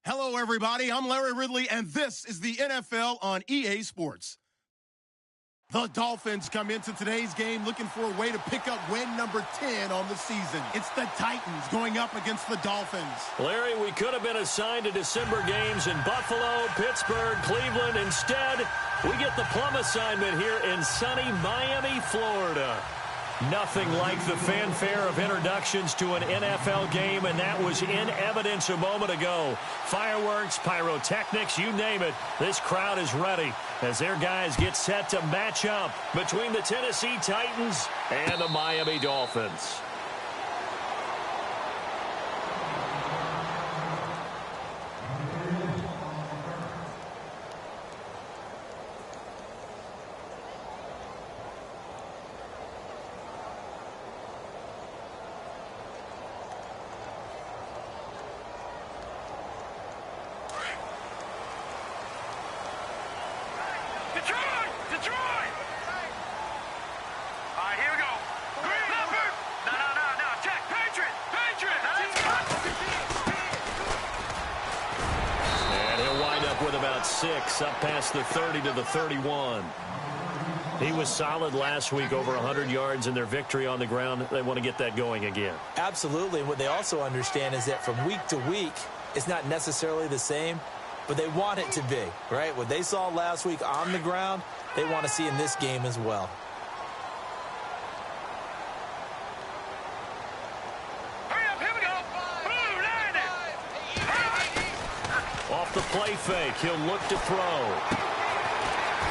Hello, everybody. I'm Larry Ridley, and this is the NFL on EA Sports. The Dolphins come into today's game looking for a way to pick up win number 10 on the season. It's the Titans going up against the Dolphins. Larry, we could have been assigned to December games in Buffalo, Pittsburgh, Cleveland. Instead, we get the plum assignment here in sunny Miami, Florida. Nothing like the fanfare of introductions to an NFL game, and that was in evidence a moment ago. Fireworks, pyrotechnics, you name it. This crowd is ready as their guys get set to match up between the Tennessee Titans and the Miami Dolphins. Up past the 30 to the 31. He was solid last week, over 100 yards in their victory on the ground. They want to get that going again. Absolutely. And what they also understand is that from week to week, it's not necessarily the same, but they want it to be, right? What they saw last week on the ground, they want to see in this game as well. The play fake. He'll look to throw.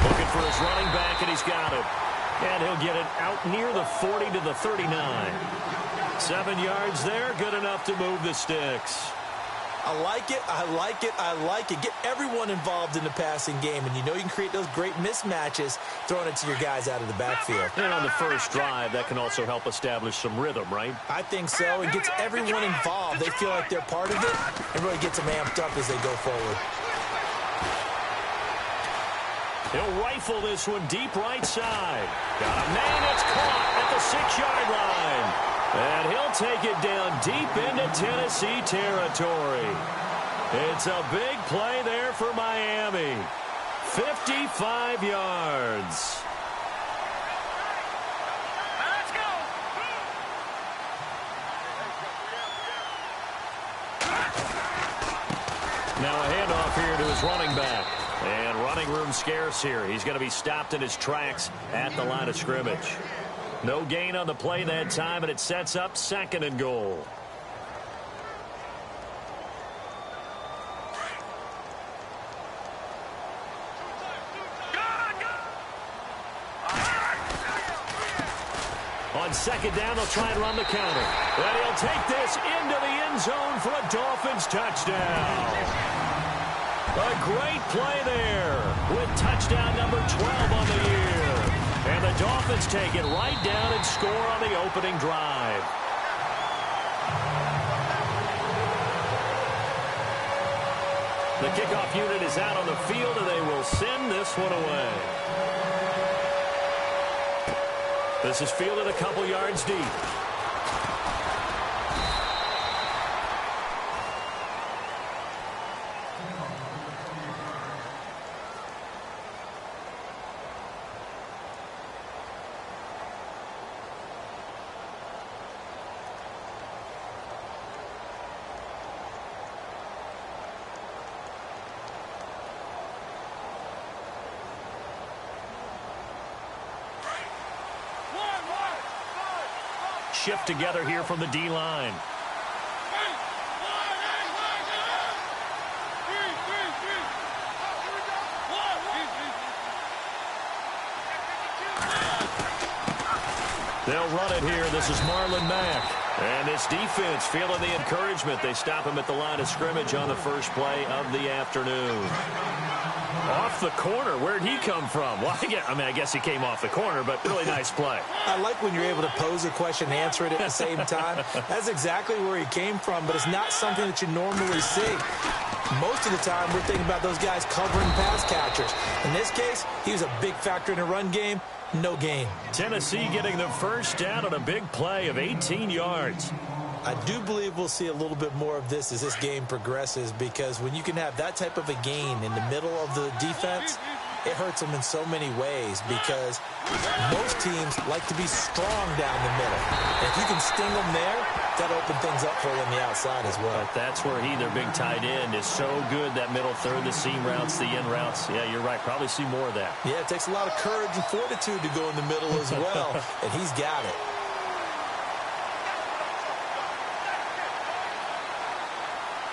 Looking for his running back, and he's got it. And he'll get it out near the 40 to the 39. 7 yards there, good enough to move the sticks. I like it, I like it, I like it. Get everyone involved in the passing game, and you know you can create those great mismatches throwing it to your guys out of the backfield. And on the first drive, that can also help establish some rhythm, right? I think so. It gets everyone involved. They feel like they're part of it, and really gets them amped up as they go forward. He'll rifle this one deep right side. Got a man that's caught at the 6-yard line. And he'll take it down deep into Tennessee territory. It's a big play there for Miami. 55 yards. Let's go. Now a handoff here to his running back. And running room scarce here. He's going to be stopped in his tracks at the line of scrimmage. No gain on the play that time, and it sets up 2nd and goal. On 2nd down, they'll try and run the counter. And he'll take this into the end zone for a Dolphins touchdown. A great play there with touchdown number 12 on the year. And the Dolphins take it right down and score on the opening drive. The kickoff unit is out on the field, and they will send this one away. This is fielded a couple yards deep. Shift together here from the D-line. They'll run it here. This is Marlon Mack. And this defense feeling the encouragement. They stop him at the line of scrimmage on the first play of the afternoon. Off the corner. Where'd he come from? Well, I guess he came off the corner, but really nice play. I like when you're able to pose a question and answer it at the same time. That's exactly where he came from, but it's not something that you normally see. Most of the time, we're thinking about those guys covering pass catchers. In this case, he was a big factor in the run game. No gain. Tennessee getting the first down on a big play of 18 yards. I do believe we'll see a little bit more of this as this game progresses, because when you can have that type of a gain in the middle of the defense, it hurts them in so many ways, because most teams like to be strong down the middle. And if you can sting them there, that opens things up for you on the outside as well. But that's where their big tight end, is so good, that middle third, the seam routes, the in routes. Yeah, you're right. Probably see more of that. Yeah, it takes a lot of courage and fortitude to go in the middle as well, and he's got it.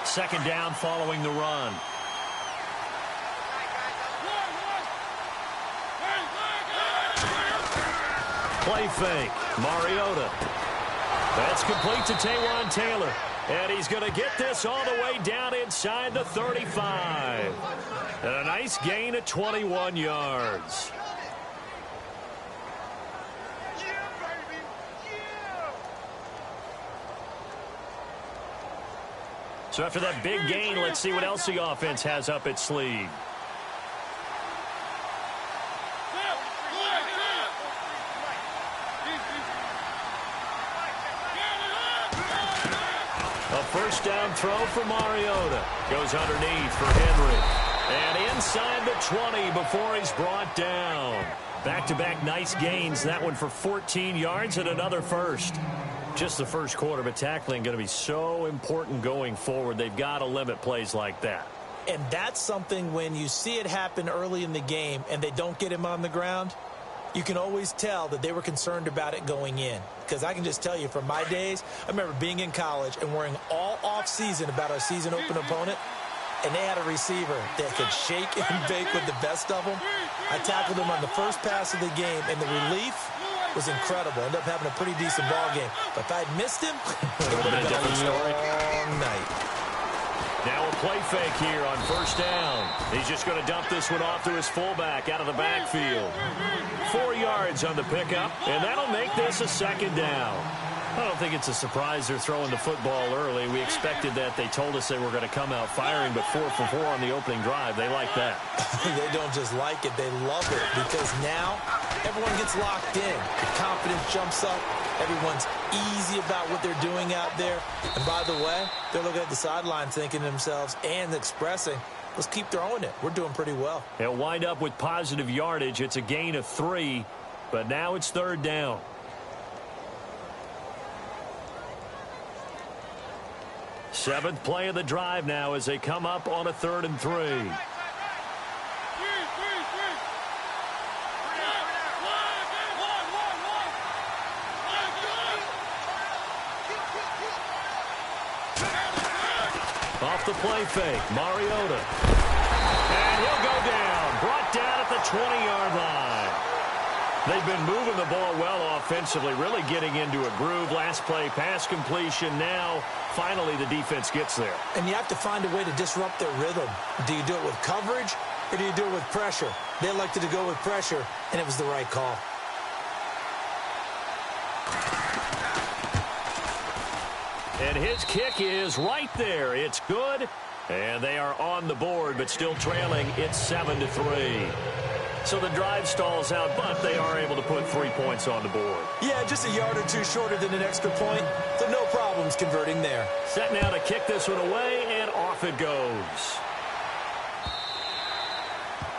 Second down following the run. Play fake. Mariota. That's complete to Taywan Taylor. And he's going to get this all the way down inside the 35. And a nice gain of 21 yards. So after that big gain, let's see what else the offense has up its sleeve. A first down throw for Mariota. Goes underneath for Henry. And inside the 20 before he's brought down. Back-to-back nice gains. That one for 14 yards and another first. Just the first quarter, but tackling going to be so important going forward. They've got to limit plays like that. And that's something, when you see it happen early in the game and they don't get him on the ground, you can always tell that they were concerned about it going in. Because I can just tell you, from my days, I remember being in college and worrying all off-season about our season-open opponent, and they had a receiver that could shake and bake with the best of them. I tackled him on the first pass of the game, and the relief was incredible. Ended up having a pretty decent ball game. But if I had missed him, it would have been a long night. Now a play fake here on first down. He's just going to dump this one off to his fullback out of the backfield. 4 yards on the pickup, and that'll make this a second down. I don't think it's a surprise they're throwing the football early. We expected that. They told us they were going to come out firing, but 4 for 4 on the opening drive. They like that. They don't just like it, they love it, because now everyone gets locked in. The confidence jumps up. Everyone's easy about what they're doing out there. And by the way, they're looking at the sideline thinking to themselves and expressing, let's keep throwing it. We're doing pretty well. They'll wind up with positive yardage. It's a gain of 3, but now it's third down. Seventh play of the drive now as they come up on a 3rd and 3. Off the play fake, Mariota. And he'll go down. Brought down at the 20-yard line. They've been moving the ball well offensively, really getting into a groove. Last play, pass completion. Now, finally, the defense gets there. And you have to find a way to disrupt their rhythm. Do you do it with coverage, or do you do it with pressure? They elected to go with pressure, and it was the right call. And his kick is right there. It's good. And they are on the board, but still trailing. It's 7-3. So the drive stalls out, but they are able to put 3 points on the board. Yeah, just a yard or two shorter than an extra point, so no problems converting there. Set now to kick this one away, and off it goes.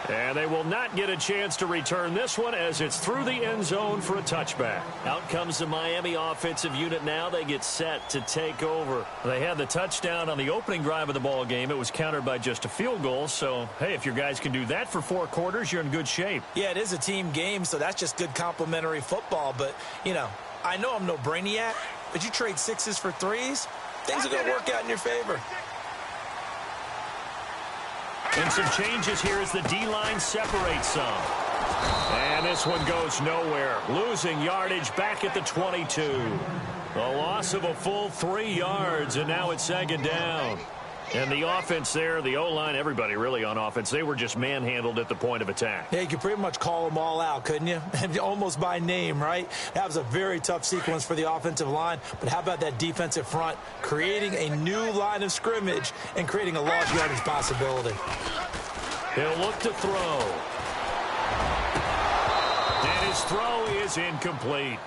And they will not get a chance to return this one as it's through the end zone for a touchback. Out comes the Miami offensive unit now. They get set to take over. They had the touchdown on the opening drive of the ball game. It was countered by just a field goal. So, hey, if your guys can do that for 4 quarters, you're in good shape. Yeah, it is a team game, so that's just good complimentary football. But, you know, I know I'm no brainiac, but you trade 6s for 3s, things are going to work out in your favor. And some changes here as the D-line separates some. And this one goes nowhere. Losing yardage back at the 22. A loss of a full 3 yards, and now it's second down. And the offense there, the O-line, everybody really on offense, they were just manhandled at the point of attack. Yeah, you could pretty much call them all out, couldn't you? Almost by name, right? That was a very tough sequence for the offensive line. But how about that defensive front creating a new line of scrimmage and creating a lost yardage possibility? He'll look to throw. And his throw is incomplete.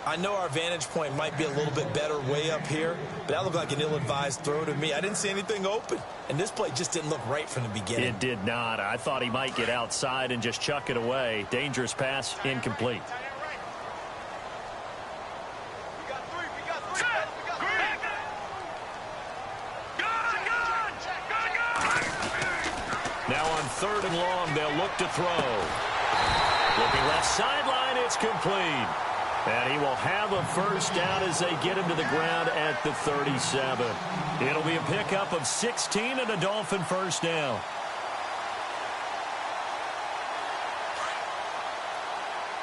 I know our vantage point might be a little bit better way up here, but that looked like an ill-advised throw to me. I didn't see anything open, and this play just didn't look right from the beginning. It did not. I thought he might get outside and just chuck it away. Dangerous pass, incomplete. Now on 3rd and long, they'll look to throw. Looking left sideline, it's complete. And he will have a first down as they get him to the ground at the 37. It'll be a pickup of 16 and a Dolphin first down.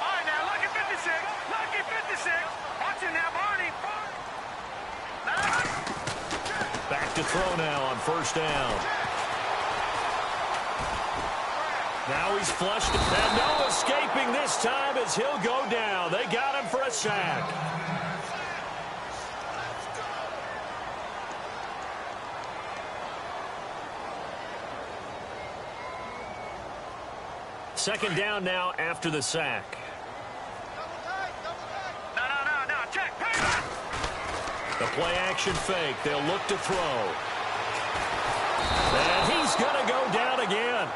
All right, now, lucky 56. Lucky 56. Watch it now, Barney. Back to throw now on first down. Now he's flushed, and no escaping this time as he'll go down. They got him for a sack. Second down now after the sack. No. Check. The play action fake. They'll look to throw. And he's going to go down again.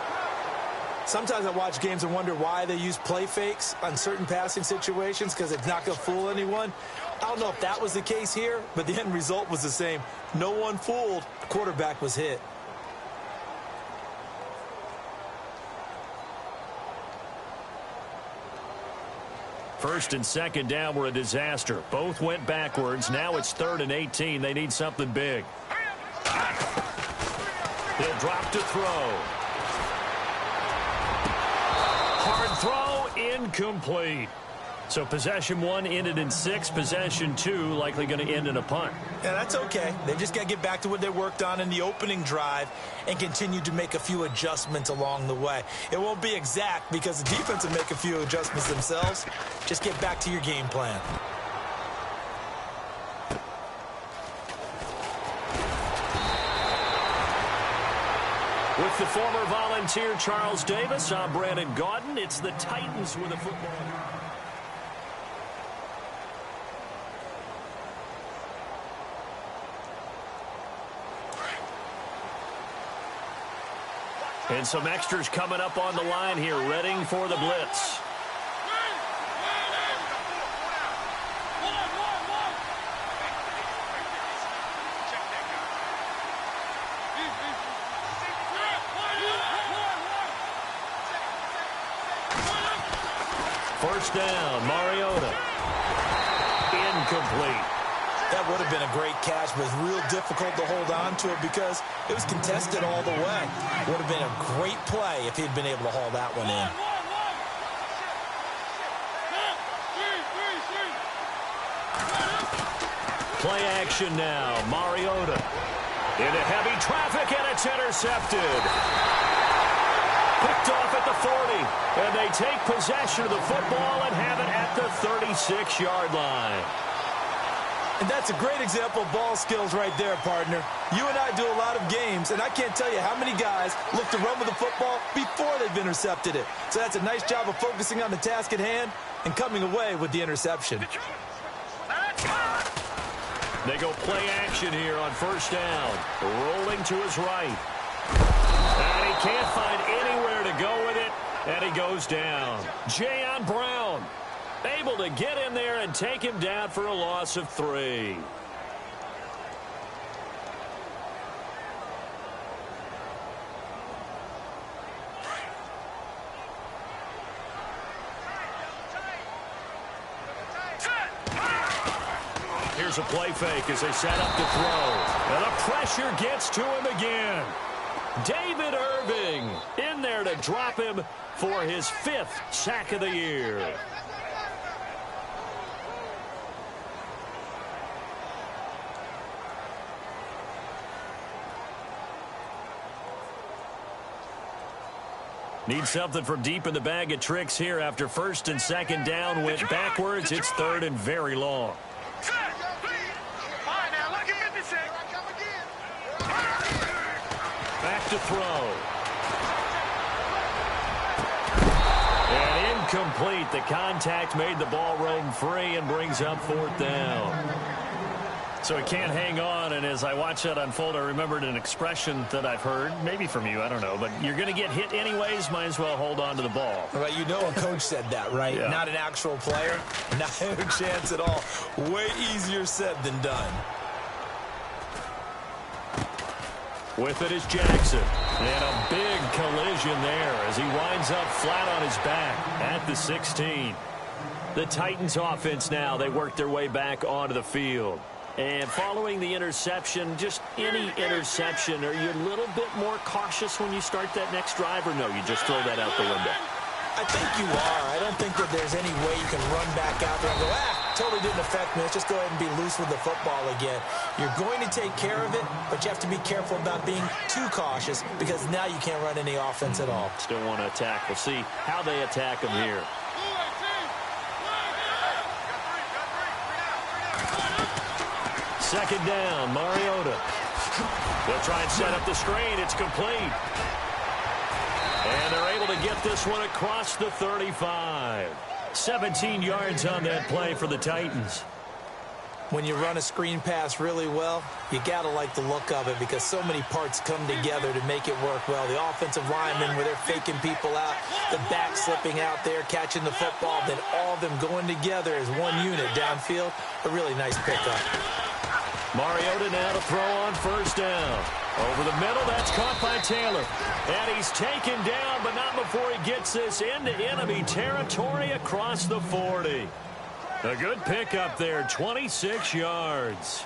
Sometimes I watch games and wonder why they use play fakes on certain passing situations because it's not going to fool anyone. I don't know if that was the case here, but the end result was the same. No one fooled. The quarterback was hit. First and second down were a disaster. Both went backwards. Now it's 3rd and 18. They need something big. They'll drop to throw. Hard throw, incomplete. So possession 1 ended in 6. Possession 2 likely going to end in a punt. Yeah, that's okay. They've just got to get back to what they worked on in the opening drive and continue to make a few adjustments along the way. It won't be exact because the defense will make a few adjustments themselves. Just get back to your game plan. With the former Volunteer Charles Davis, I'm Brandon Gaudin. It's the Titans with a football. And some extras coming up on the line here, ready for the blitz. First down, Mariota. Incomplete. That would have been a great catch, but it's real difficult to hold on to it because it was contested all the way. Would have been a great play if he'd been able to haul that one in. Play action now. Mariota into heavy traffic, and it's intercepted. Picked off at the 40, and they take possession of the football and have it at the 36-yard line. And that's a great example of ball skills right there, partner. You and I do a lot of games, and I can't tell you how many guys look to run with the football before they've intercepted it. So that's a nice job of focusing on the task at hand and coming away with the interception. They go play action here on first down. Rolling to his right. And he can't find anywhere to go with it, and he goes down. Jayon Brown able to get in there and take him down for a loss of 3. Here's a play fake as they set up to throw. And the pressure gets to him again. David Irving in there to drop him for his 5th sack of the year. Need something from deep in the bag of tricks here after first and second down went backwards. It's 3rd and very long. Back to throw. And incomplete. The contact made the ball roam free and brings up 4th down. So he can't hang on, and as I watch that unfold, I remembered an expression that I've heard, maybe from you, I don't know, but you're going to get hit anyways, might as well hold on to the ball. Well, you know a coach said that, right? Yeah. Not an actual player. Not a chance at all. Way easier said than done. With it is Jackson. And a big collision there as he winds up flat on his back at the 16. The Titans offense now, they work their way back onto the field. And following the interception, just any interception, are you a little bit more cautious when you start that next drive, or no, you just throw that out the window? I think you are. I don't think that there's any way you can run back out there and go, totally didn't affect me. Let's just go ahead and be loose with the football again. You're going to take care of it, but you have to be careful about being too cautious because now you can't run any offense at all. Still want to attack. We'll see how they attack him here. Second down, Mariota. They'll try and set up the screen. It's complete. And they're able to get this one across the 35. 17 yards on that play for the Titans. When you run a screen pass really well, you got to like the look of it because so many parts come together to make it work well. The offensive linemen where they're faking people out, the back slipping out there, catching the football, then all of them going together as one unit downfield. A really nice pickup. Mariota now to throw on 1st down. Over the middle, that's caught by Taylor. And he's taken down, but not before he gets this into enemy territory across the 40. A good pickup there, 26 yards.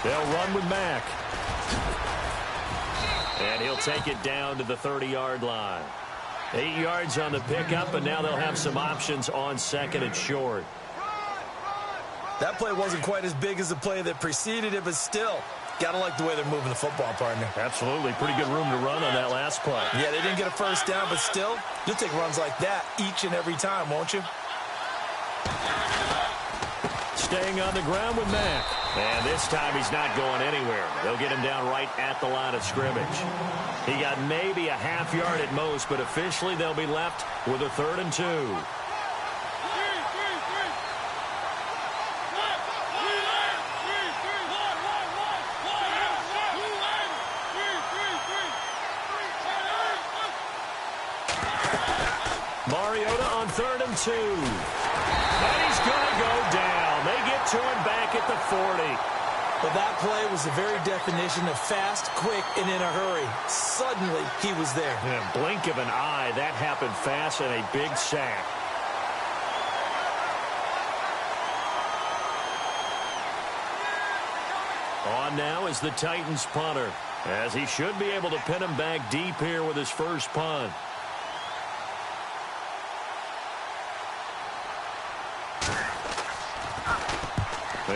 They'll run with Mack. And he'll take it down to the 30-yard line. 8 yards on the pickup, and now they'll have some options on 2nd and short. That play wasn't quite as big as the play that preceded it, but still, got to like the way they're moving the football, partner. Absolutely. Pretty good room to run on that last play. Yeah, they didn't get a 1st down, but still, you'll take runs like that each and every time, won't you? Staying on the ground with Mack. And this time he's not going anywhere. They'll get him down right at the line of scrimmage. He got maybe a half yard at most, but officially they'll be left with a 3rd and 2. Mariota on 3rd and 2. And he's going to go down. They get to him back at the 40. Well, that play was the very definition of fast, quick, and in a hurry. Suddenly, he was there. In a blink of an eye, that happened fast and a big sack. On now is the Titans punter, as he should be able to pin him back deep here with his first punt.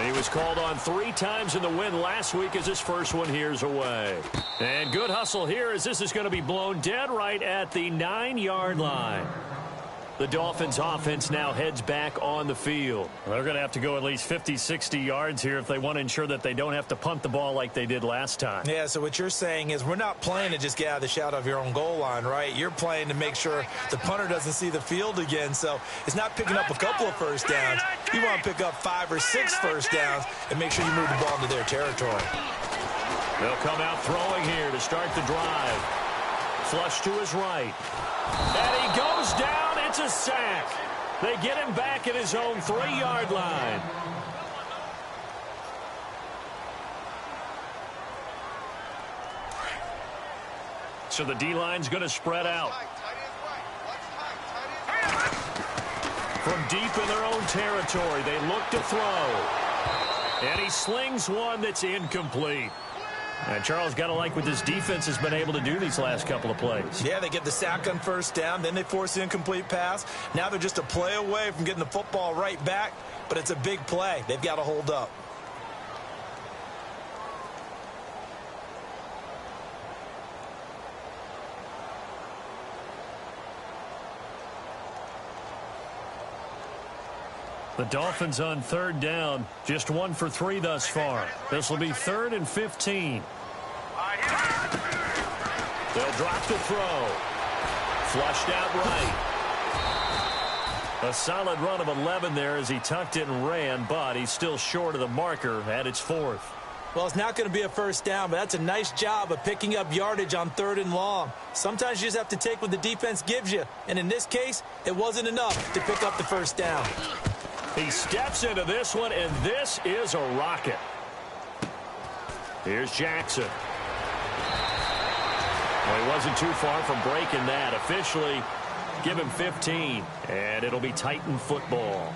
He was called on 3 times in the win last week as his first one here's away. And good hustle here as this is going to be blown dead right at the 9-yard line. The Dolphins offense now heads back on the field. They're going to have to go at least 50, 60 yards here if they want to ensure that they don't have to punt the ball like they did last time. Yeah, so what you're saying is we're not playing to just get out of the shadow of your own goal line, right? You're playing to make sure the punter doesn't see the field again. So it's not picking up a couple of 1st downs. You want to pick up 5 or 6 1st downs and make sure you move the ball into their territory. They'll come out throwing here to start the drive. Flush to his right. And he goes down. It's a sack. They get him back at his own 3-yard line. So the D-line's going to spread out. From deep in their own territory, they look to throw. And he slings one that's incomplete. And Charles, got to like what this defense has been able to do these last couple of plays. Yeah, they get the sack on 1st down, then they force the incomplete pass. Now they're just a play away from getting the football right back, but it's a big play. They've got to hold up. The Dolphins on third down, just 1 for 3 thus far. This will be 3rd and 15. They'll drop the throw. Flushed out right. A solid run of 11 there as he tucked it and ran, but he's still short of the marker at its 4th. Well, it's not going to be a first down, but that's a nice job of picking up yardage on 3rd and long. Sometimes you just have to take what the defense gives you, and in this case, it wasn't enough to pick up the first down. He steps into this one, and this is a rocket. Here's Jackson. Well, he wasn't too far from breaking that. Officially, give him 15, and it'll be Titan football.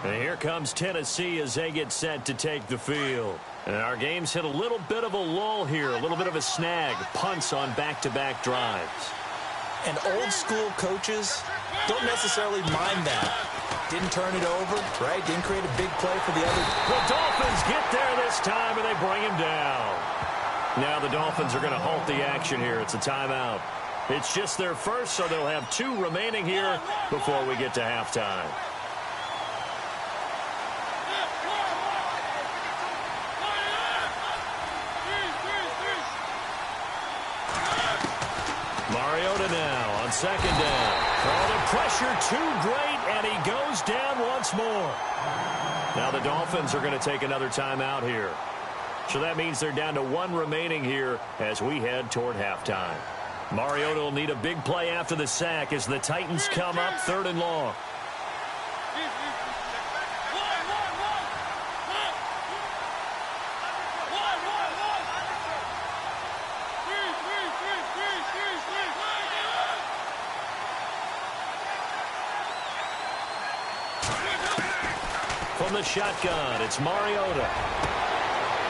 And here comes Tennessee as they get set to take the field. And our game's hit a little bit of a lull here, a little bit of a snag. Punts on back-to-back drives. And old-school coaches don't necessarily mind that. Didn't turn it over, right? Didn't create a big play for the other. The Dolphins get there this time, and they bring him down. Now the Dolphins are going to halt the action here. It's a timeout. It's just their first, so they'll have 2 remaining here before we get to halftime. Mariota now on 2nd down. Oh, the pressure too great, and he goes down once more. Now the Dolphins are going to take another timeout here. So that means they're down to 1 remaining here as we head toward halftime. Mariota will need a big play after the sack as the Titans come up 3rd and long. From the shotgun, it's Mariota.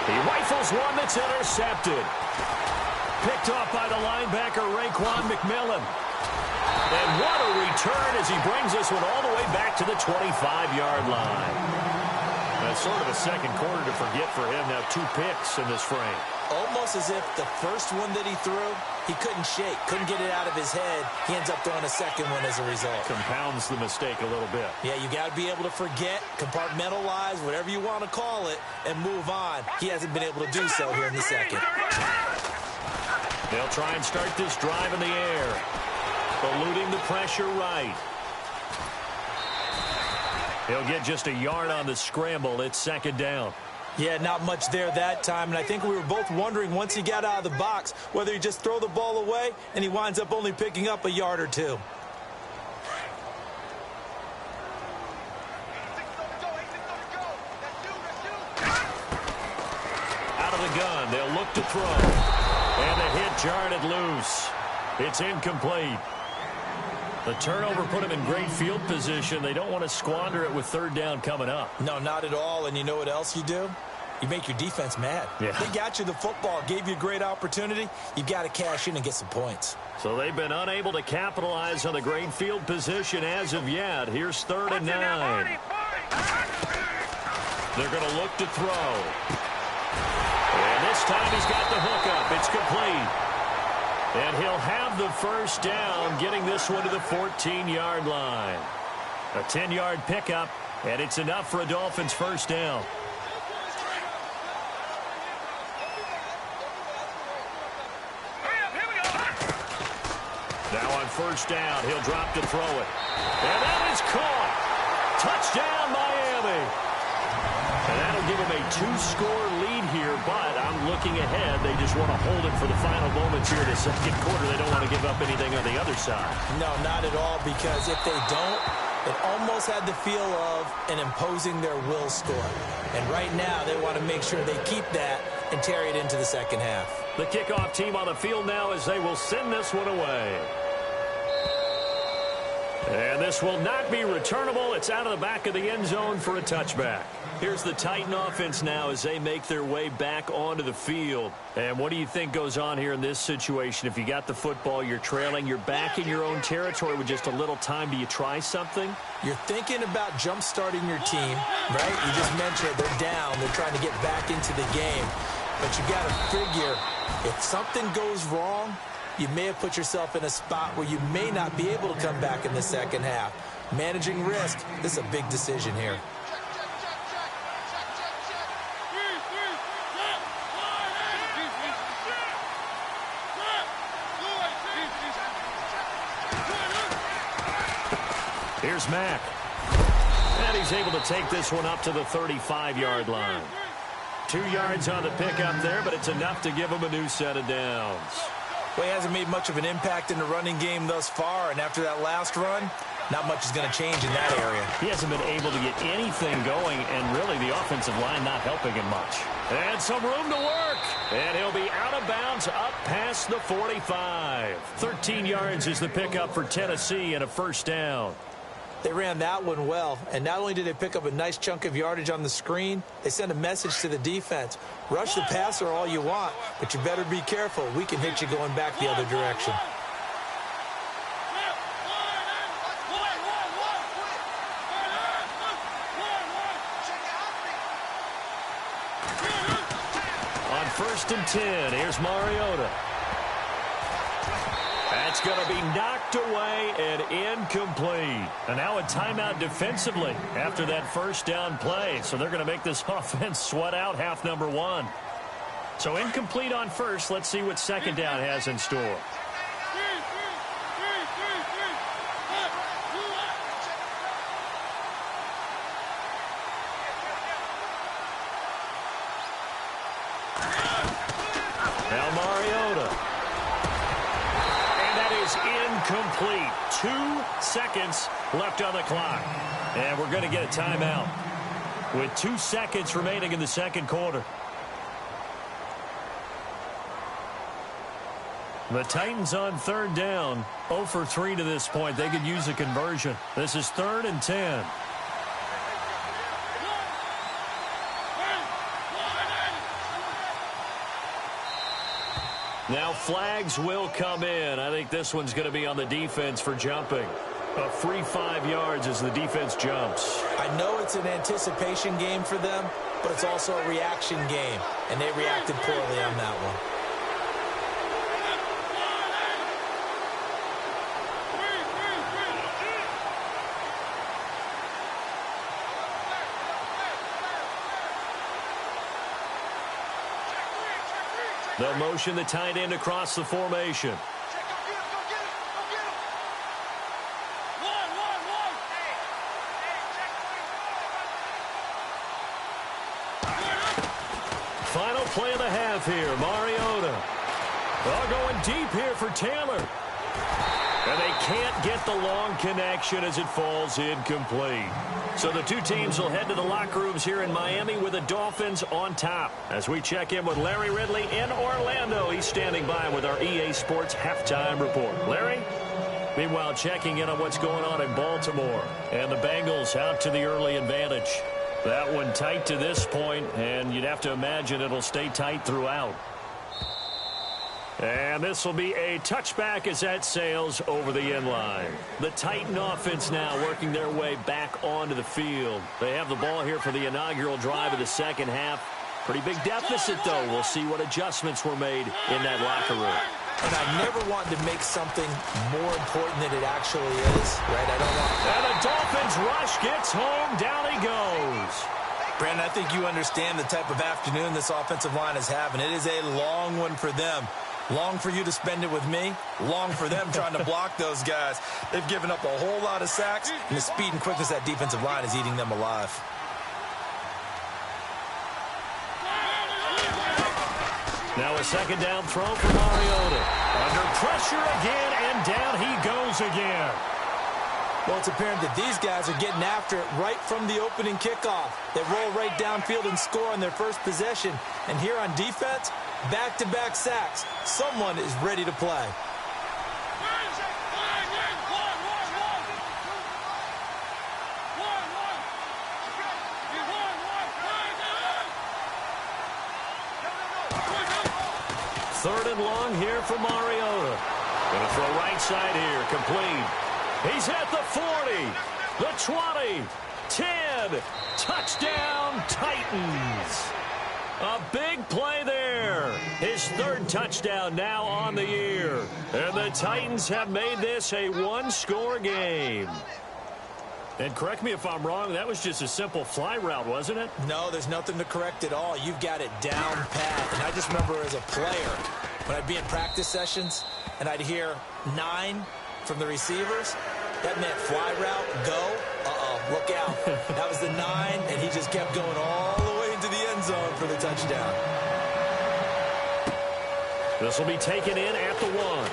He rifles one that's intercepted. Picked off by the linebacker, Raekwon McMillan. And what a return as he brings this one all the way back to the 25-yard line. That's sort of a second quarter to forget for him. Now 2 picks in this frame. Almost as if the first one that he threw, he couldn't shake, couldn't get it out of his head. He ends up throwing a second one as a result. Compounds the mistake a little bit. Yeah, you got to be able to forget, compartmentalize, whatever you want to call it, and move on. He hasn't been able to do so here in the second. They'll try and start this drive in the air. Eluding the pressure right. He'll get just a yard on the scramble. It's 2nd down. Yeah, not much there that time, and I think we were both wondering once he got out of the box whether he just throw the ball away, and he winds up only picking up a yard or 2. Out of the gun, they'll look to throw. And the hit jarred it loose. It's incomplete. The turnover put him in great field position. They don't want to squander it with 3rd down coming up. No, not at all. And you know what else you do? You make your defense mad. Yeah. They got you the football, gave you a great opportunity. You got to cash in and get some points. So they've been unable to capitalize on the great field position as of yet. Here's 3rd and 9. They're going to look to throw. And this time he's got the hook up. It's complete. And he'll have the first down, getting this one to the 14-yard line. A 10-yard pickup, and it's enough for a Dolphins first down. Now on 1st down, he'll drop to throw it. And that is caught. Touchdown, Miami. And that'll give him a 2-score lead here, but I'm looking ahead. They just want to hold it for the final moments here in the second quarter. They don't want to give up anything on the other side. No, not at all, because if they don't, it almost had the feel of an imposing their will score. And right now, they want to make sure they keep that and carry it into the second half. The kickoff team on the field now as they will send this one away. And this will not be returnable. It's out of the back of the end zone for a touchback. Here's the Titan offense now as they make their way back onto the field. And what do you think goes on here in this situation? If you got the football, you're trailing, you're back in your own territory with just a little time. Do you try something? You're thinking about jump-starting your team, right? You just mentioned they're down. They're trying to get back into the game. But you got to figure if something goes wrong, you may have put yourself in a spot where you may not be able to come back in the second half. managing risk. This is a big decision here. Here's Mack. And he's able to take this one up to the 35-yard line. 2 yards on the pickup there, but it's enough to give him a new set of downs. Well, he hasn't made much of an impact in the running game thus far, and after that last run, not much is going to change in that area. He hasn't been able to get anything going, and really the offensive line not helping him much. And some room to work. And he'll be out of bounds up past the 45. 13 yards is the pickup for Tennessee and a first down. They ran that one well, and not only did they pick up a nice chunk of yardage on the screen, they sent a message to the defense. Rush the passer all you want, but you better be careful. We can hit you going back the other direction. On 1st and 10, here's Mariota. That's going to be knocked away and incomplete. And now a timeout defensively after that first down play. So they're going to make this offense sweat out half number 1. So incomplete on first. Let's see what second down has in store. Now Mariota. Incomplete. 2 seconds left on the clock. And we're going to get a timeout with 2 seconds remaining in the second quarter. The Titans on 3rd down. 0 for 3 to this point. They could use a conversion. This is 3rd and 10. Now flags will come in. I think this one's going to be on the defense for jumping. A free 5 yards as the defense jumps. I know it's an anticipation game for them, but it's also a reaction game, and they reacted poorly on that one. They'll motion the tight end across the formation. Final play of the half here, Mariota. Well, going deep here for Taylor. And they can't get the long connection as it falls incomplete. So the two teams will head to the locker rooms here in Miami with the Dolphins on top. As we check in with Larry Ridley in Orlando, he's standing by with our EA Sports Halftime Report. Larry? Meanwhile, checking in on what's going on in Baltimore. And the Bengals out to the early advantage. That one tight to this point, and you'd have to imagine it'll stay tight throughout. And this will be a touchback as that sails over the end line. The Titan offense now working their way back onto the field. They have the ball here for the inaugural drive of the second half. Pretty big deficit, though. We'll see what adjustments were made in that locker room. And I never wanted to make something more important than it actually is, right? I don't want that. And the Dolphins rush gets home. Down he goes. Brandon, I think you understand the type of afternoon this offensive line is having. It is a long one for them. Long for you to spend it with me. Long for them trying to block those guys. They've given up a whole lot of sacks, and the speed and quickness of that defensive line is eating them alive. Now a second down throw for Mariota. Under pressure again, and down he goes again. Well, it's apparent that these guys are getting after it right from the opening kickoff. They roll right downfield and score on their first possession. And here on defense, back-to-back sacks. Someone is ready to play. Third and long here for Mariota. Going to throw right side here, complete. He's at the 40, the 20, 10, touchdown Titans. A big play there. His third touchdown now on the year. And the Titans have made this a one-score game. And correct me if I'm wrong, that was just a simple fly route, wasn't it? No, there's nothing to correct at all. You've got it down pat. And I just remember as a player, when I'd be in practice sessions and I'd hear 9 from the receivers, that meant fly route, go, look out. That was the 9, and he just kept going all the way into the end zone for the touchdown. This will be taken in at the 1.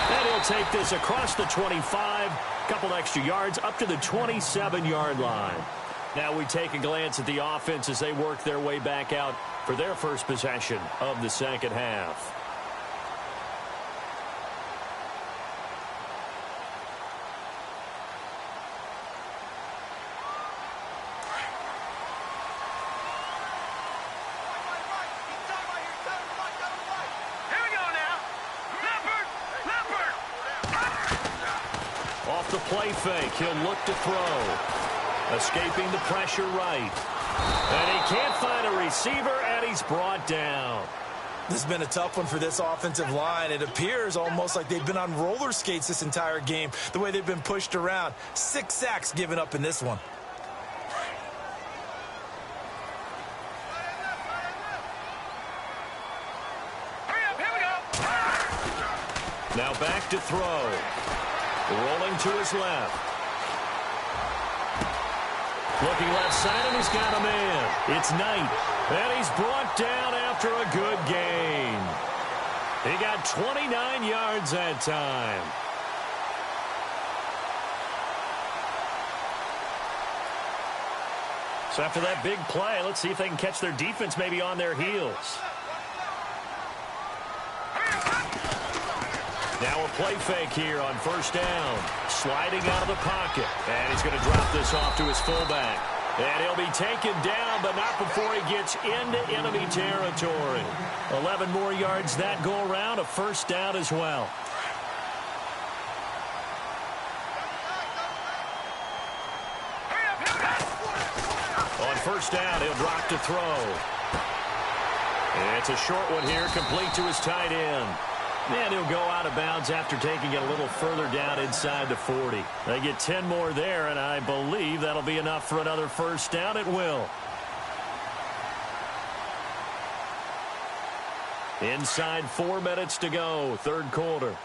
And he'll take this across the 25, couple extra yards up to the 27-yard line. Now we take a glance at the offense as they work their way back out for their first possession of the second half. Off the play fake, he'll look to throw. Escaping the pressure right. And he can't find a receiver, and he's brought down. This has been a tough one for this offensive line. It appears almost like they've been on roller skates this entire game, the way they've been pushed around. 6 sacks given up in this one. Now back to throw. Rolling to his left. Looking left side, and he's got a man. It's Knight. And he's brought down after a good gain. He got 29 yards that time. So after that big play, let's see if they can catch their defense maybe on their heels. Now a play fake here on first down. Sliding out of the pocket. And he's going to drop this off to his fullback. And he'll be taken down, but not before he gets into enemy territory. 11 more yards that go around. A first down as well. On first down, he'll drop to throw. And it's a short one here, complete to his tight end. And he'll go out of bounds after taking it a little further down inside the 40. They get 10 more there, and I believe that'll be enough for another first down. It will. Inside 4 minutes to go, third quarter.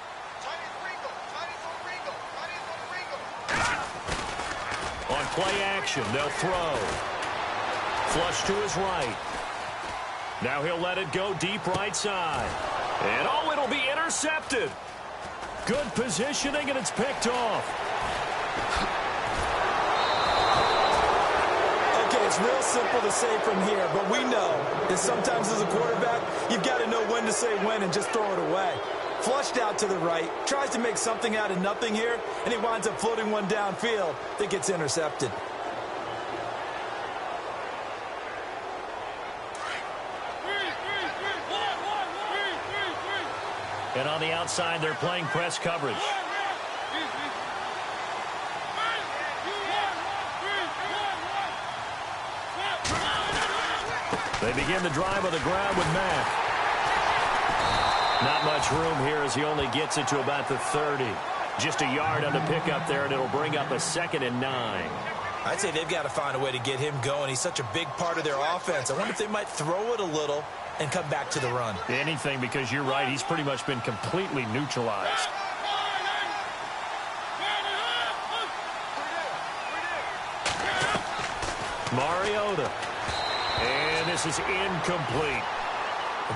On play action, they'll throw. Flush to his right. Now he'll let it go deep right side. And, oh, it'll be intercepted. Good positioning, and it's picked off. Okay, it's real simple to say from here, but we know that sometimes as a quarterback, you've got to know when to say when and just throw it away. Flushed out to the right, tries to make something out of nothing here, and he winds up floating one downfield that gets intercepted. And on the outside, they're playing press coverage. They begin the drive on the ground with Mack. Not much room here as he only gets it to about the 30. Just a yard on the pickup there, and it'll bring up a 2nd and 9. I'd say they've got to find a way to get him going. He's such a big part of their offense. I wonder if they might throw it a little and come back to the run. Anything, because you're right. He's pretty much been completely neutralized. Mariota. And this is incomplete.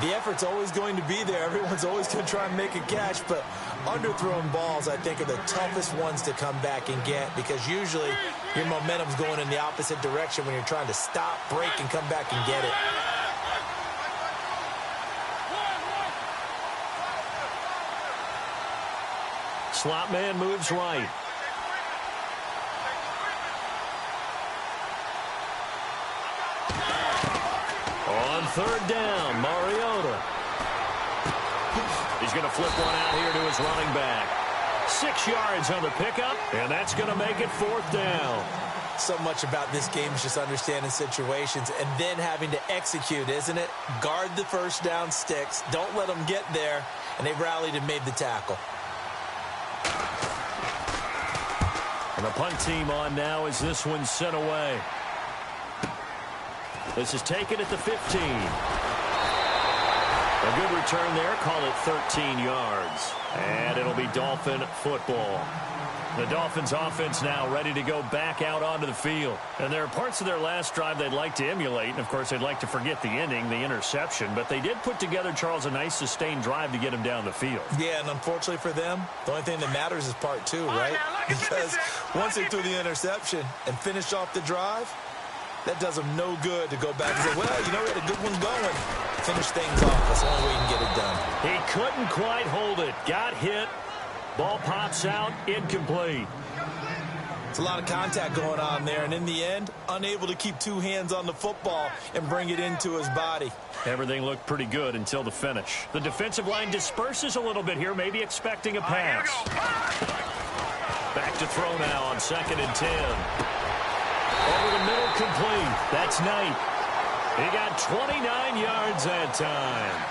The effort's always going to be there. Everyone's always going to try and make a catch, but underthrown balls, I think, are the toughest ones to come back and get because usually your momentum's going in the opposite direction when you're trying to stop, break, and come back and get it. Slot man moves right. On third down, Mariota. He's going to flip one out here to his running back. 6 yards on the pickup, and that's going to make it 4th down. So much about this game is just understanding situations and then having to execute, isn't it? Guard the first down sticks. Don't let them get there, and they rallied and made the tackle. The punt team on now as this one's sent away. This is taken at the 15. A good return there. Call it 13 yards. And it'll be Dolphin football. The Dolphins offense now ready to go back out onto the field. And there are parts of their last drive they'd like to emulate. And, of course, they'd like to forget the ending, the interception. But they did put together, Charles, a nice sustained drive to get him down the field. Yeah, and unfortunately for them, the only thing that matters is part two, right? Because once they threw the interception and finished off the drive, that does them no good to go back and say, well, you know, we had a good one going. Finish things off. That's the only way you can get it done. He couldn't quite hold it. Got hit. Ball pops out, incomplete. It's a lot of contact going on there, and in the end, unable to keep two hands on the football and bring it into his body. Everything looked pretty good until the finish. The defensive line disperses a little bit here, maybe expecting a pass. Back to throw now on 2nd and 10. Over the middle, complete. That's Knight. He got 29 yards that time.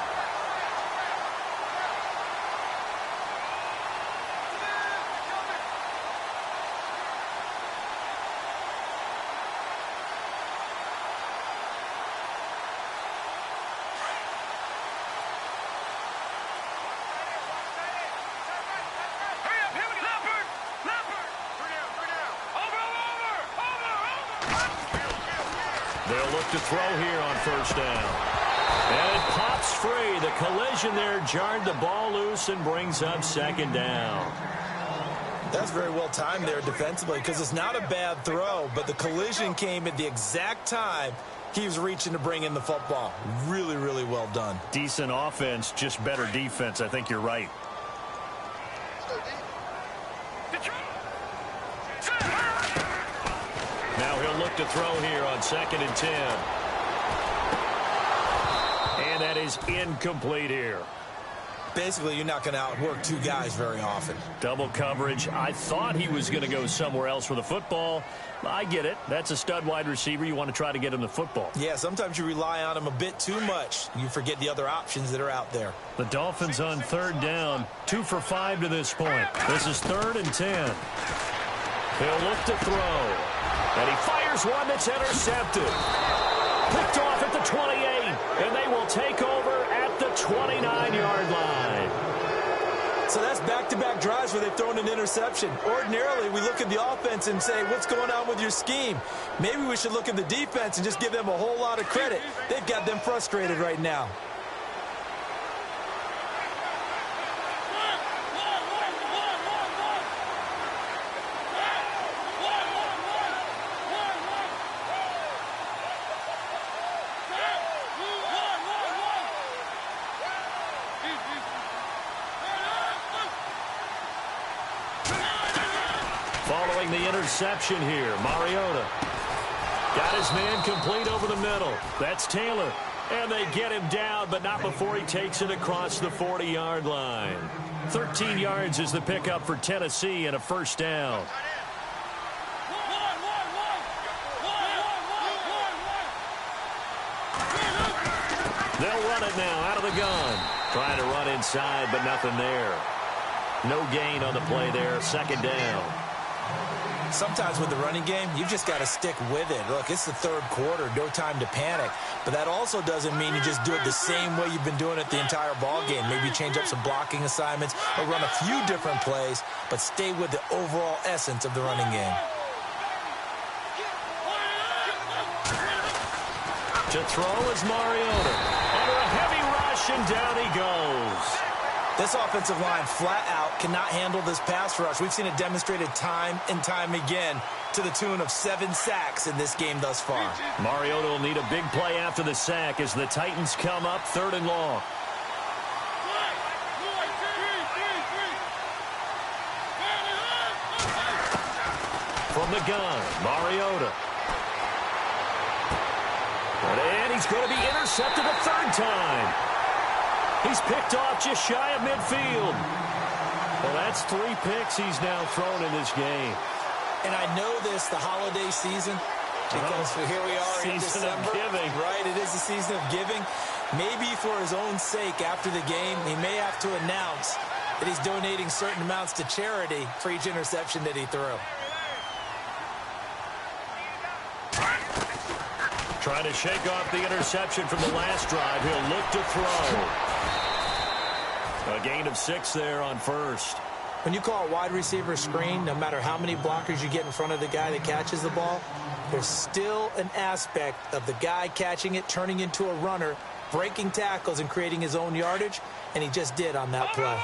They'll look to throw here on 1st down. And it pops free. The collision there jarred the ball loose and brings up 2nd down. That's very well timed there defensively because it's not a bad throw, but the collision came at the exact time he was reaching to bring in the football. Really, really well done. Decent offense, just better defense. I think you're right. Now he'll look to throw here on 2nd and 10. And that is incomplete here. Basically, you're not going to outwork two guys very often. Double coverage. I thought he was going to go somewhere else for the football. I get it. That's a stud wide receiver. You want to try to get him the football. Yeah, sometimes you rely on him a bit too much. You forget the other options that are out there. The Dolphins on 3rd down. 2 for 5 to this point. This is 3rd and 10. He'll look to throw. And he fires one that's intercepted. Picked off at the 28. And they will take over at the 29-yard line. So that's back-to-back drives where they've thrown an interception. Ordinarily, we look at the offense and say, what's going on with your scheme? Maybe we should look at the defense and just give them a whole lot of credit. They've got them frustrated right now. Following the interception here, Mariota got his man complete over the middle. That's Taylor. And they get him down, but not before he takes it across the 40-yard line. 13 yards is the pickup for Tennessee and a 1st down. They'll run it now out of the gun. Trying to run inside, but nothing there. No gain on the play there. 2nd down. Sometimes with the running game, you've just got to stick with it. Look, it's the 3rd quarter, no time to panic. But that also doesn't mean you just do it the same way you've been doing it the entire ball game. Maybe change up some blocking assignments or run a few different plays, but stay with the overall essence of the running game. To throw is Mariota. Under a heavy rush, and down he goes. This offensive line flat out cannot handle this pass rush. We've seen it demonstrated time and time again to the tune of 7 sacks in this game thus far. Mariota will need a big play after the sack as the Titans come up 3rd and long. From the gun, Mariota. And he's going to be intercepted a 3rd time. He's picked off just shy of midfield. Well, that's 3 picks he's now thrown in this game. And I know this, the holiday season, because here we are in December. Season of giving. Right, it is the season of giving. Maybe for his own sake after the game, he may have to announce that he's donating certain amounts to charity for each interception that he threw. Trying to shake off the interception from the last drive. He'll look to throw. A gain of 6 there on first. When you call a wide receiver screen, no matter how many blockers you get in front of the guy that catches the ball, there's still an aspect of the guy catching it, turning into a runner, breaking tackles and creating his own yardage, and he just did on that play.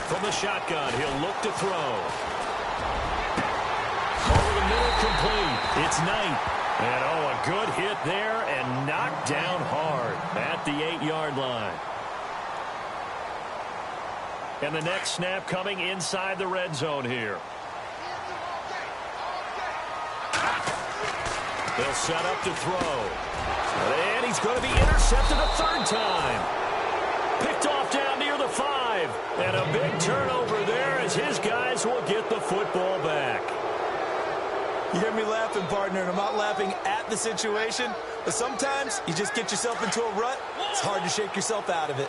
From the shotgun, he'll look to throw. Over the middle, complete. It's Knight. And, oh, a good hit there and knocked down hard at the 8-yard line. And the next snap coming inside the red zone here. They'll set up to throw. And he's going to be intercepted a third time. Picked off down near the 5. And a big turnover there as his guys will get the football back. You hear me laughing, partner, and I'm not laughing at the situation, but sometimes you just get yourself into a rut. It's hard to shake yourself out of it.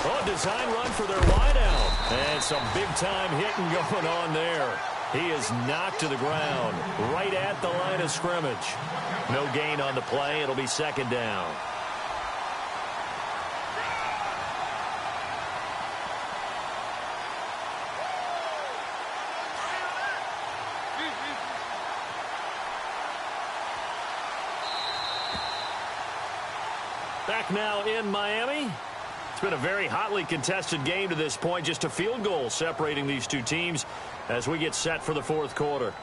Oh, design run for their wideout. And some big-time hitting going on there. He is knocked to the ground right at the line of scrimmage. No gain on the play. It'll be second down. Back now in Miami. It's been a very hotly contested game to this point. Just a field goal separating these two teams as we get set for the fourth quarter.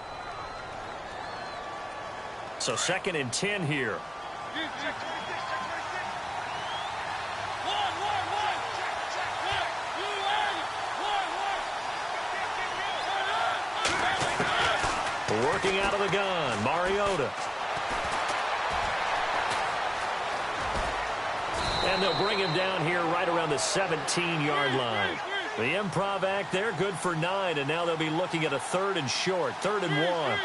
So 2nd and 10 here. Working out of the gun, Mariota. And they'll bring him down here right around the 17-yard line. The improv act there, good for 9, and now they'll be looking at a 3rd and short, 3rd and 1.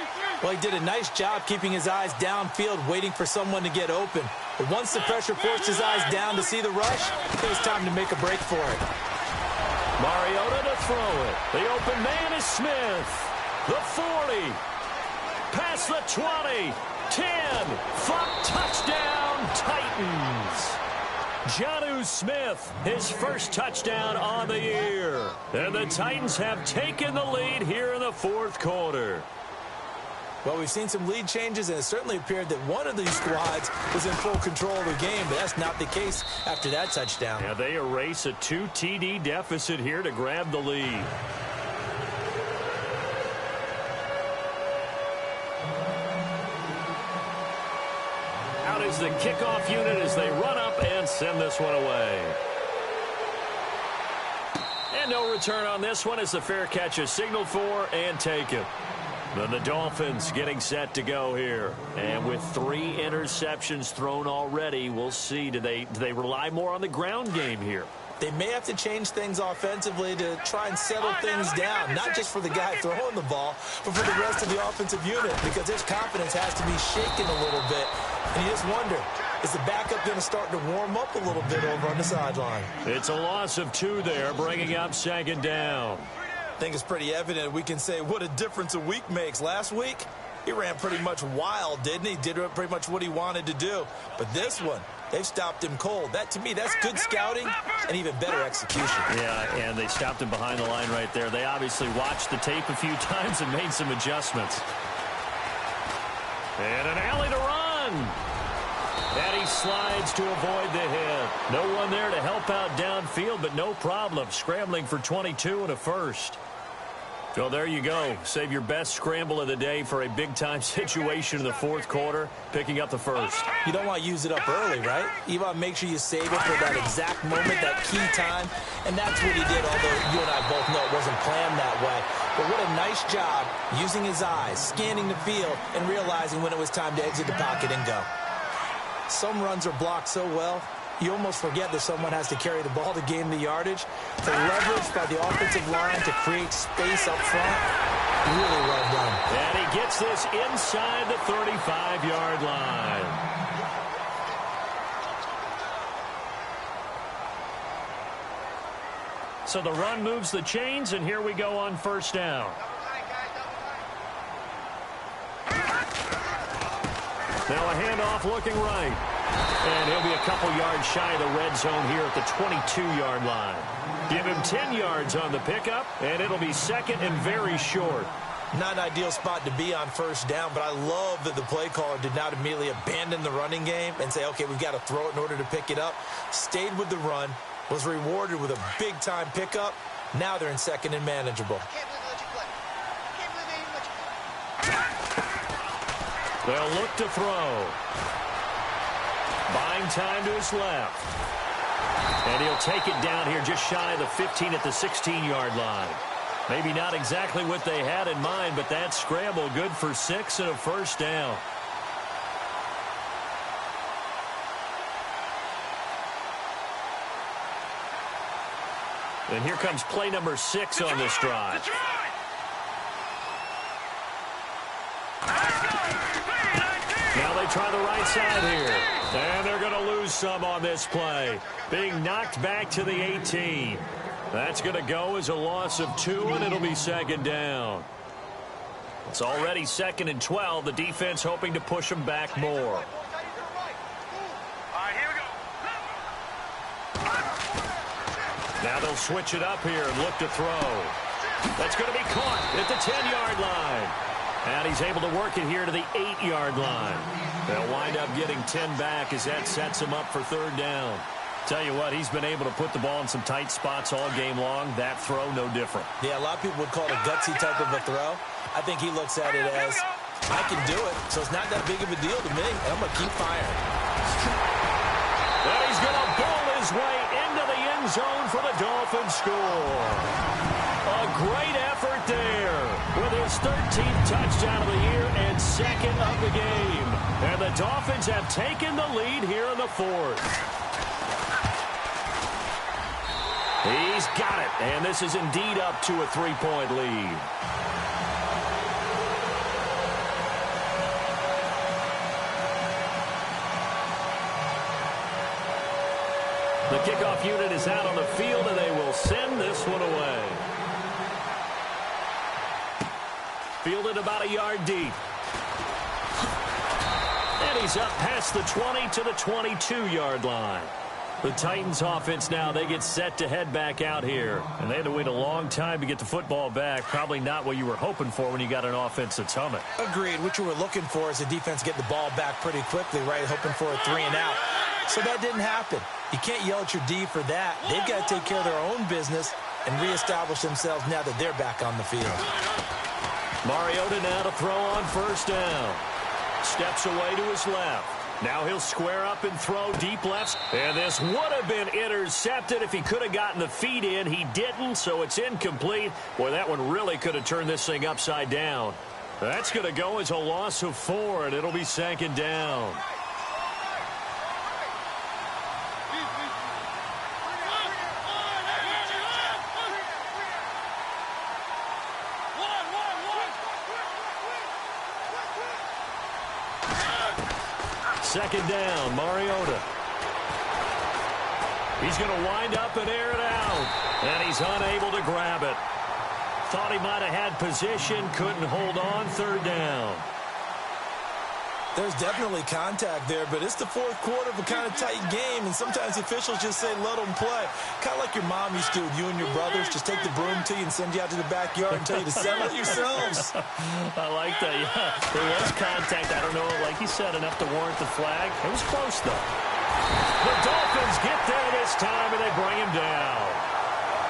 Well, he did a nice job keeping his eyes downfield, waiting for someone to get open. But once the pressure forced his eyes down to see the rush, it was time to make a break for it. Mariota to throw it. The open man is Smith. The 40. Past the 20. 10. Touchdown, Titans. Jonnu Smith, his first touchdown on the year. And the Titans have taken the lead here in the fourth quarter. Well, we've seen some lead changes, and it certainly appeared that one of these squads was in full control of the game, but that's not the case after that touchdown. Yeah, they erase a 2 TD deficit here to grab the lead. Out is the kickoff unit as they run up and send this one away. And no return on this one as the fair catch is signaled for and taken. Then the Dolphins getting set to go here. And with 3 interceptions thrown already, we'll see. Do they rely more on the ground game here? They may have to change things offensively to try and settle things down, not just for the guy throwing the ball, but for the rest of the offensive unit, because his confidence has to be shaken a little bit. And you just wonder, is the backup going to start to warm up a little bit over on the sideline? It's a loss of 2 there, bringing up second down. I think it's pretty evident we can say what a difference a week makes. Last week, he ran pretty much wild, didn't he? Did pretty much what he wanted to do. But this one, they've stopped him cold. That, to me, that's good scouting and even better execution. Yeah, and they stopped him behind the line right there. They obviously watched the tape a few times and made some adjustments. And an alley to run. And he slides to avoid the hit. No one there to help out downfield, but no problem. Scrambling for 22 and a first. So there you go. Save your best scramble of the day for a big-time situation in the fourth quarter, picking up the first. You don't want to use it up early, right? You want to make sure you save it for that exact moment, that key time. And that's what he did, although you and I both know it wasn't planned that way. But what a nice job using his eyes, scanning the field, and realizing when it was time to exit the pocket and go. Some runs are blocked so well, you almost forget that someone has to carry the ball to gain the yardage. The leverage by the offensive line to create space up front, really well done. And he gets gets this inside the 35-yard line. So the run moves the chains, and here we go on first down. Now a handoff looking right. And he'll be a couple yards shy of the red zone here at the 22-yard line. Give him 10 yards on the pickup, and it'll be second and very short. Not an ideal spot to be on first down, but I love that the play caller did not immediately abandon the running game and say, okay, we've got to throw it in order to pick it up. Stayed with the run, was rewarded with a big-time pickup. Now they're in second and manageable. They'll look to throw. Buying time to his left. And he'll take it down here just shy of the 15 at the 16-yard line. Maybe not exactly what they had in mind, but that scramble good for 6 and a first down. And here comes play number 6 on this drive. Now they try the right side here. And they're going to lose some on this play. Being knocked back to the 18. That's going to go as a loss of 2, and it'll be second down. It's already second and 12. The defense hoping to push them back more. Now they'll switch it up here and look to throw. That's going to be caught at the 10-yard line. And he's able to work it here to the 8-yard line. They'll wind up getting 10 back as that sets him up for third down. Tell you what, he's been able to put the ball in some tight spots all game long. That throw, no different. Yeah, a lot of people would call it a gutsy type of a throw. I think he looks at it as, I can do it, so it's not that big of a deal to me, and I'm going to keep firing. And he's going to bowl his way into the end zone for the Dolphins score. A great effort there with his 13th touchdown of the year and second of the game. And the Dolphins have taken the lead here in the fourth. He's got it, and this is indeed up to a 3-point lead. The kickoff unit is out on the field, and they will send this one away. Fielded about a yard deep. And he's up past the 20 to the 22-yard line. The Titans offense now, they get set to head back out here. And they had to wait a long time to get the football back. Probably not what you were hoping for when you got an offense that's humming. Agreed. What you were looking for is the defense get the ball back pretty quickly, right? Hoping for a 3 and out. So that didn't happen. You can't yell at your D for that. They've got to take care of their own business and reestablish themselves now that they're back on the field. Mariota now to throw on first down. Steps away to his left. Now he'll square up and throw deep left. And this would have been intercepted if he could have gotten the feet in. He didn't, so it's incomplete. Boy, that one really could have turned this thing upside down. That's going to go as a loss of 4, and it'll be second down. Second down, Mariota. He's going to wind up and air it out. And he's unable to grab it. Thought he might have had position, couldn't hold on, third down. There's definitely contact there, but it's the fourth quarter of a kind of tight game, and sometimes the officials just say, let them play. Kind of like your mom used to with you and your brothers, just take the broom to you and send you out to the backyard and tell you to settle it yourselves. I like that, yeah. There was contact. I don't know, like you said, enough to warrant the flag. It was close, though. The Dolphins get there this time, and they bring him down.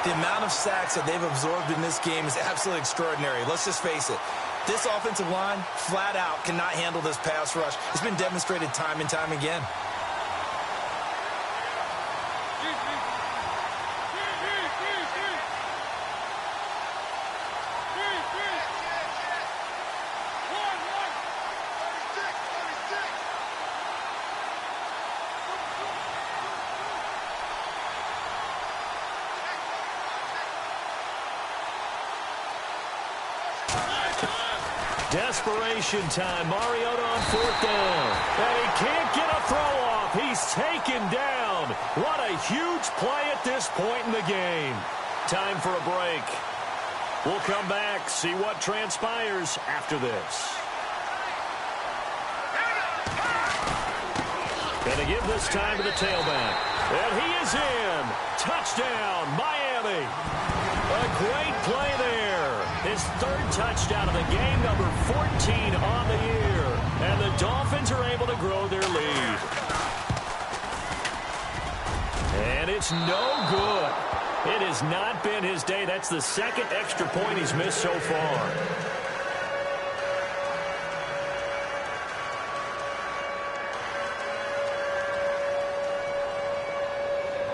The amount of sacks that they've absorbed in this game is absolutely extraordinary. Let's just face it. This offensive line, flat out, cannot handle this pass rush. It's been demonstrated time and time again. Desperation time. Mariota on 4th down. And he can't get a throw off. He's taken down. What a huge play at this point in the game. Time for a break. We'll come back, see what transpires after this. Going to give this time to the tailback. And he is in. Touchdown, Miami. A great play there. His 3rd touchdown of the game, number 14 on the year. And the Dolphins are able to grow their lead. And it's no good. It has not been his day. That's the 2nd extra point he's missed so far.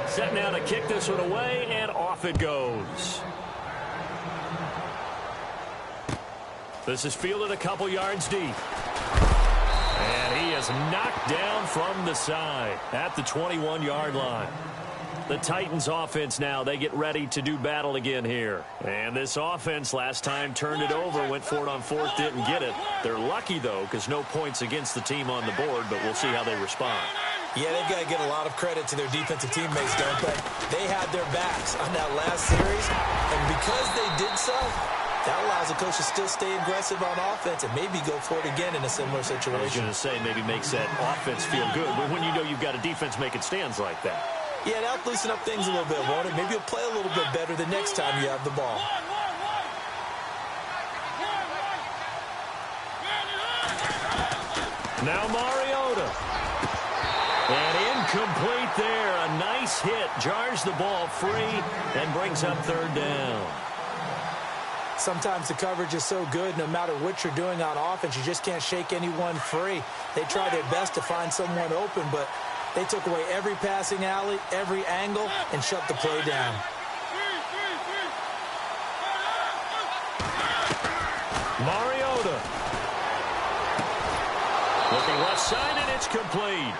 Set now to kick this one away, and off it goes. This is fielded a couple yards deep. And he is knocked down from the side at the 21-yard line. The Titans offense now, they get ready to do battle again here. And this offense last time turned it over, went for it on 4th, didn't get it. They're lucky, though, because no points against the team on the board, but we'll see how they respond. Yeah, they've got to get a lot of credit to their defensive teammates, don't they? They had their backs on that last series, and because they did so, that allows the coach to still stay aggressive on offense and maybe go for it again in a similar situation. I was going to say maybe makes that offense feel good, but when you know you've got a defense making stands like that. Yeah, that'll loosen up things a little bit, won't it? Maybe you'll play a little bit better the next time you have the ball. Now Mariota. And incomplete there. A nice hit. Jars the ball free and brings up 3rd down. Sometimes the coverage is so good, no matter what you're doing on offense, you just can't shake anyone free. They try their best to find someone open, but they took away every passing alley, every angle, and shut the play down. Mariota. Looking left side, and it's complete.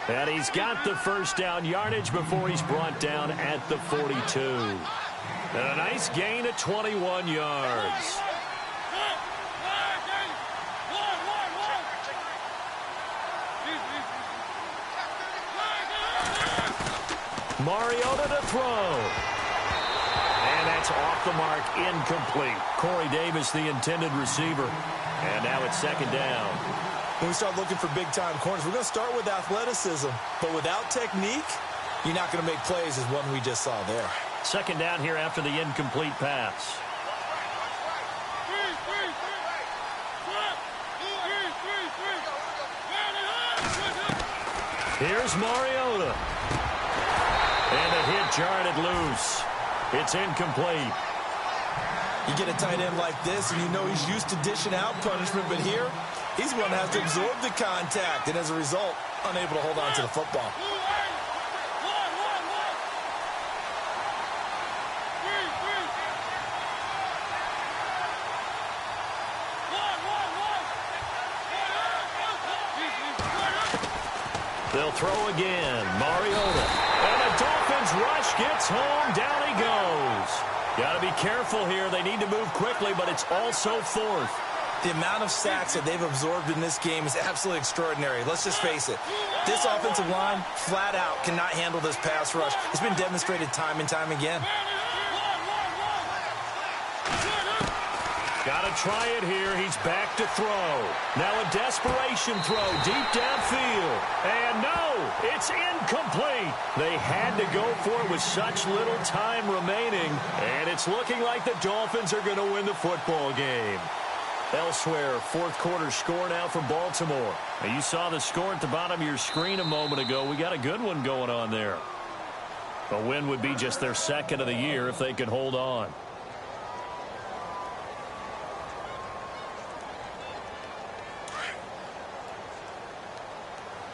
And he's got the 1st down yardage before he's brought down at the 42. And a nice gain of 21 yards. Mariota to throw. And that's off the mark, incomplete. Corey Davis, the intended receiver. And now it's 2nd down. When we start looking for big-time corners, we're going to start with athleticism. But without technique, you're not going to make plays as one we just saw there. 2nd down here after the incomplete pass. Here's Mariota. And the hit jarred it loose. It's incomplete. You get a tight end like this, and you know he's used to dishing out punishment, but here, he's the one that has to absorb the contact, and as a result, unable to hold on to the football. They'll throw again. Mariota. And the Dolphins rush gets home. Down he goes. Got to be careful here. They need to move quickly, but it's also 4th. The amount of sacks that they've absorbed in this game is absolutely extraordinary. Let's just face it. This offensive line, flat out, cannot handle this pass rush. It's been demonstrated time and time again. Got to try it here. He's back to throw. Now a desperation throw deep downfield. And no, it's incomplete. They had to go for it with such little time remaining. And it's looking like the Dolphins are going to win the football game. Elsewhere, 4th quarter score now from Baltimore. Now you saw the score at the bottom of your screen a moment ago. We got a good one going on there. A win would be just their 2nd of the year if they could hold on.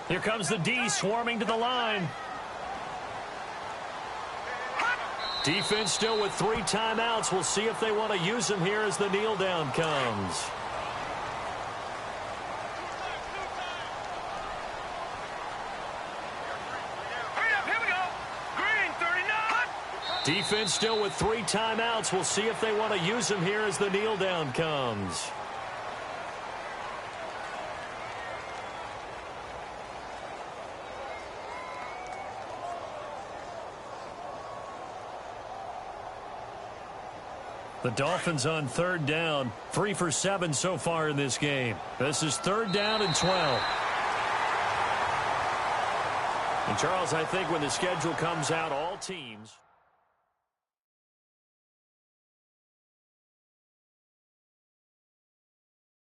Here comes the D swarming to the line. Defense still with 3 timeouts. We'll see if they want to use them here as the kneel down comes. Here we go. Green 39. Defense still with 3 timeouts. We'll see if they want to use them here as the kneel down comes. The Dolphins on third down, 3 for 7 so far in this game. This is third down and 12. And Charles, I think when the schedule comes out, all teams